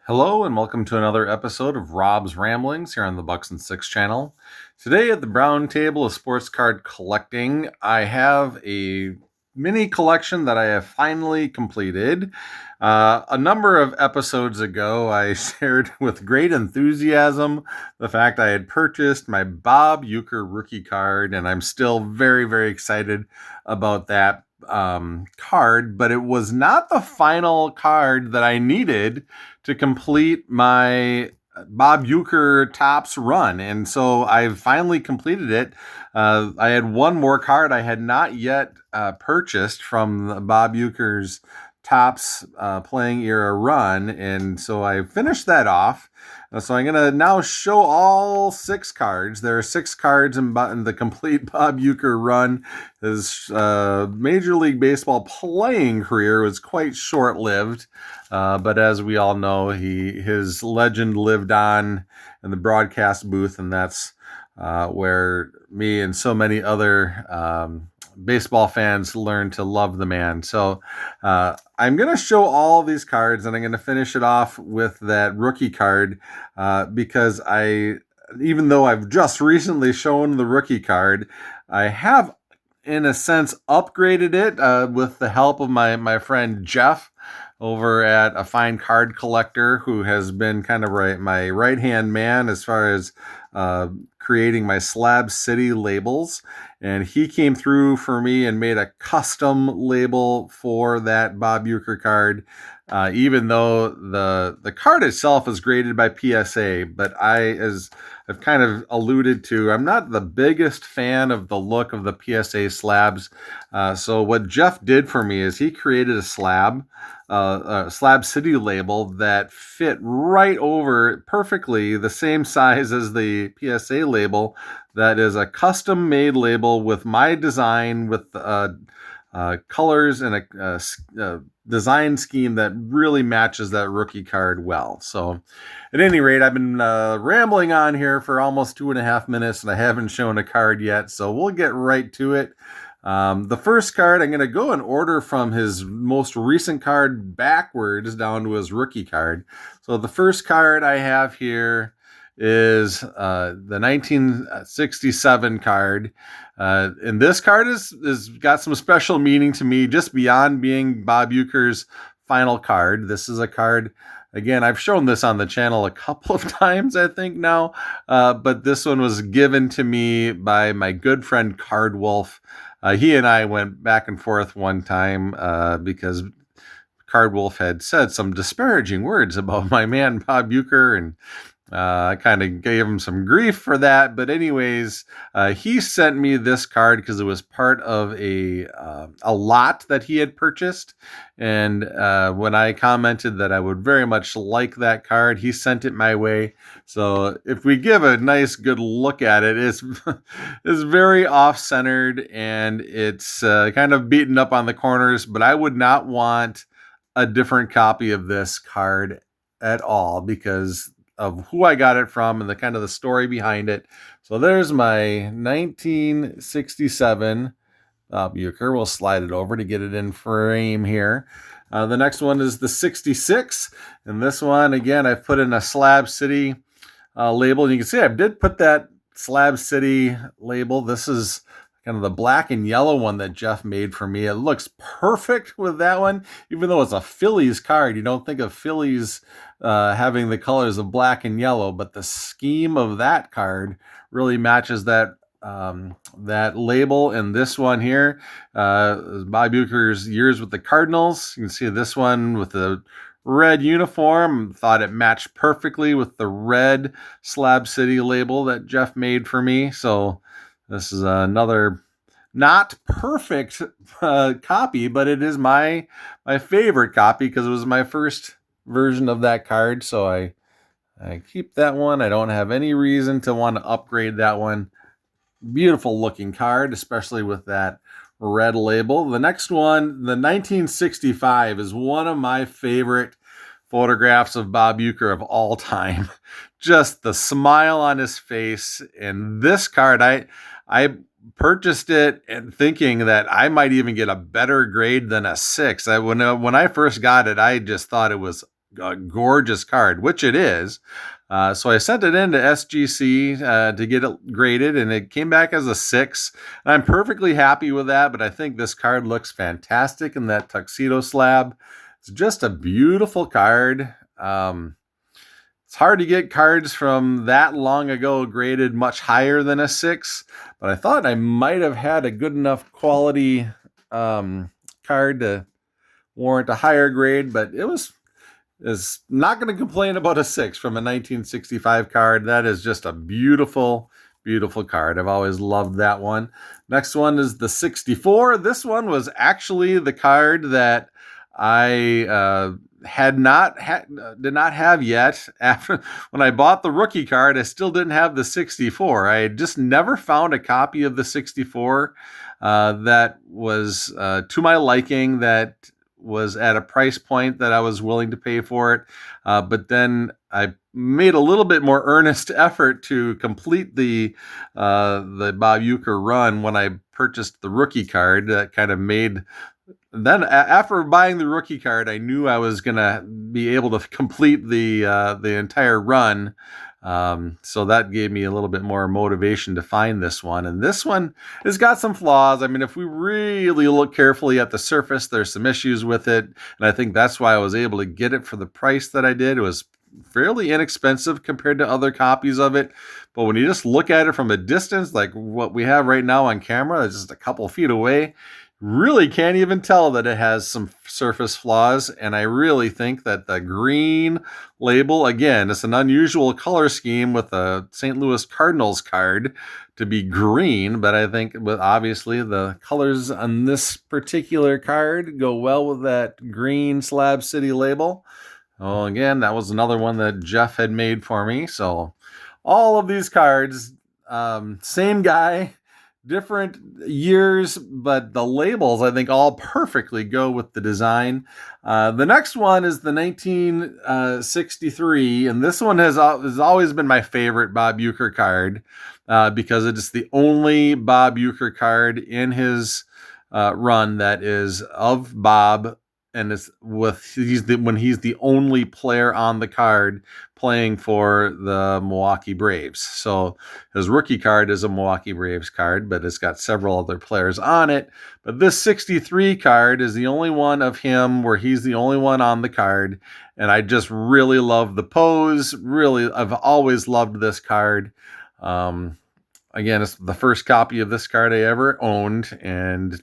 Hello and welcome to another episode of Rob's Ramblings here on the Bucks and Six channel. Today at the Brown Table of Sports Card Collecting, I have a mini collection that I have finally completed. A number of episodes ago, I shared with great enthusiasm the fact I had purchased my Bob Uecker rookie card, and I'm still very, very excited about that card, but it was not the final card that I needed to complete my Bob Uecker Topps run. And so I've finally completed it. I had one more card I had not yet purchased from Bob Uecker's Topps playing era run. And so I finished that off. So I'm going to now show all six cards. There are six cards in the complete Bob Uecker run. His Major League Baseball playing career was quite short-lived. But as we all know, his legend lived on in the broadcast booth, and that's where me and so many other baseball fans learned to love the man. So I'm going to show all these cards, and I'm going to finish it off with that rookie card because even though I've just recently shown the rookie card, I have, in a sense, upgraded it with the help of my friend Jeff over at A Fine Card Collector, who has been kind of my right-hand man as far as creating my Slab City labels. And he came through for me and made a custom label for that Bob Uecker card, even though the card itself is graded by PSA. But as I've kind of alluded to, I'm not the biggest fan of the look of the PSA slabs. So what Jeff did for me is he created a Slab City label that fit right over perfectly the same size as the PSA label. That is a custom made label with my design, with colors and a design scheme that really matches that rookie card well. So at any rate, I've been rambling on here for almost 2.5 minutes, and I haven't shown a card yet, so we'll get right to it. The first card, I'm going to go in order from his most recent card backwards down to his rookie card. So the first card I have here is the 1967 card. And this card is got some special meaning to me just beyond being Bob Uecker's final card. This is a card, again, I've shown this on the channel a couple of times, I think now, but this one was given to me by my good friend Card Wolf. He and I went back and forth one time because Card Wolf had said some disparaging words about my man Bob Uecker, and I kind of gave him some grief for that. But anyways, he sent me this card because it was part of a lot that he had purchased. And when I commented that I would very much like that card, he sent it my way. So if we give a nice good look at it, it's very off-centered, and it's kind of beaten up on the corners. But I would not want a different copy of this card at all because of who I got it from and the kind of the story behind it. So there's my 1967 Bob Uecker. We'll slide it over to get it in frame here. The next one is the 66. And this one, again, I've put in a Slab City label. And you can see I did put that Slab City label. This is kind of the black and yellow one that Jeff made for me. It looks perfect with that one, even though it's a Phillies card. You don't think of Phillies having the colors of black and yellow, but the scheme of that card really matches that label. And this one here, Bob Uecker's years with the Cardinals. You can see this one with the red uniform. Thought it matched perfectly with the red Slab City label that Jeff made for me. So this is another not perfect copy, but it is my favorite copy because it was my first version of that card. So I keep that one. I don't have any reason to want to upgrade that one. Beautiful looking card, especially with that red label. The next one, the 1965, is one of my favorite photographs of Bob Uecker of all time. Just the smile on his face. And this card, I purchased it and thinking that I might even get a better grade than a 6. When I first got it, I just thought it was a gorgeous card, which it is. So I sent it in to SGC to get it graded, and it came back as a 6. And I'm perfectly happy with that, but I think this card looks fantastic in that tuxedo slab. It's just a beautiful card. It's hard to get cards from that long ago graded much higher than a 6, but I thought I might have had a good enough quality card to warrant a higher grade, but is not going to complain about a 6 from a 1965 card. That is just a beautiful, beautiful card. I've always loved that one. Next one is the 64. This one was actually the card that I did not have yet. After when I bought the rookie card, I still didn't have the 64. I had just never found a copy of the 64 that was to my liking, that was at a price point that I was willing to pay for it. But then I made a little bit more earnest effort to complete the Bob Uecker run when I purchased the rookie card. That kind of made. Then after buying the rookie card, I knew I was gonna be able to complete the entire run. So that gave me a little bit more motivation to find this one. And this one has got some flaws. I mean, if we really look carefully at the surface, there's some issues with it. And I think that's why I was able to get it for the price that I did. It was fairly inexpensive compared to other copies of it. But when you just look at it from a distance, like what we have right now on camera, it's just a couple feet away, really can't even tell that it has some surface flaws. And I really think that the green label, again, it's an unusual color scheme with a St. Louis Cardinals card to be green, but I think obviously the colors on this particular card go well with that green Slab City label. Oh, again, that was another one that Jeff had made for me. So all of these cards, same guy, different years, but the labels, I think, all perfectly go with the design. The next one is the 1963, and this one has always been my favorite Bob Uecker card because it is the only Bob Uecker card in his run that is of Bob, and it's when he's the only player on the card playing for the Milwaukee Braves. So his rookie card is a Milwaukee Braves card, but it's got several other players on it. But this 63 card is the only one of him where he's the only one on the card. And I just really love the pose. Really, I've always loved this card. Again, it's the first copy of this card I ever owned, and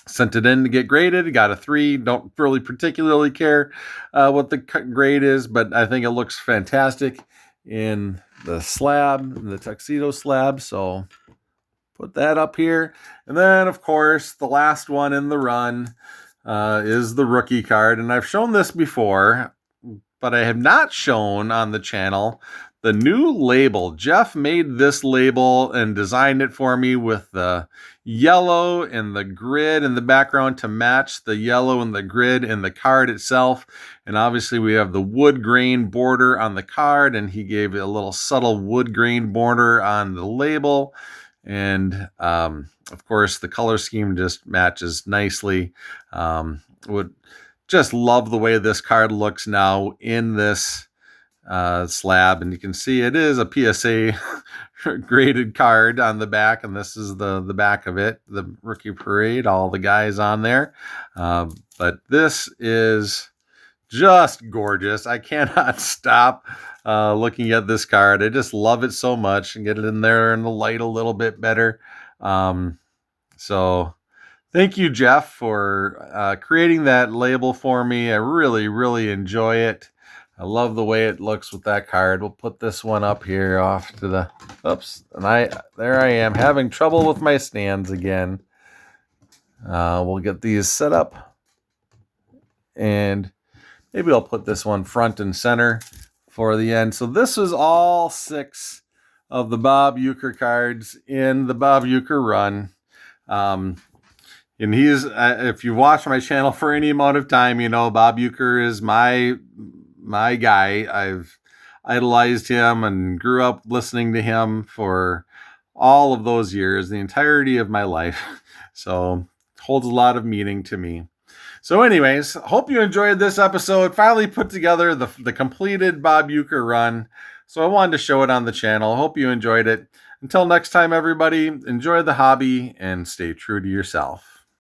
sent it in to get graded. Got a 3. Don't really particularly care what the grade is, but I think it looks fantastic in the slab, the tuxedo slab. So put that up here. And then, of course, the last one in the run is the rookie card. And I've shown this before, but I have not shown on the channel the new label. Jeff made this label and designed it for me with the yellow and the grid in the background to match the yellow and the grid in the card itself. And obviously we have the wood grain border on the card, and he gave it a little subtle wood grain border on the label. And of course the color scheme just matches nicely. Would just love the way this card looks now in this slab, and you can see it is a PSA graded card on the back, and this is the back of it, the rookie parade, all the guys on there. But this is just gorgeous. I cannot stop looking at this card. I just love it so much, and get it in there in the light a little bit better. So thank you, Jeff, for creating that label for me. I really, really enjoy it. I love the way it looks with that card. We'll put this one up here off to the, oops, and there I am having trouble with my stands again. We'll get these set up, and maybe I'll put this one front and center for the end. So this is all 6 of the Bob Uecker cards in the Bob Uecker run. And he's, if you watch my channel for any amount of time, you know Bob Uecker is my guy. I've idolized him and grew up listening to him for all of those years, the entirety of my life. So holds a lot of meaning to me. So anyways, hope you enjoyed this episode. Finally put together the completed Bob Uecker run. So I wanted to show it on the channel. Hope you enjoyed it. Until next time, everybody, enjoy the hobby and stay true to yourself.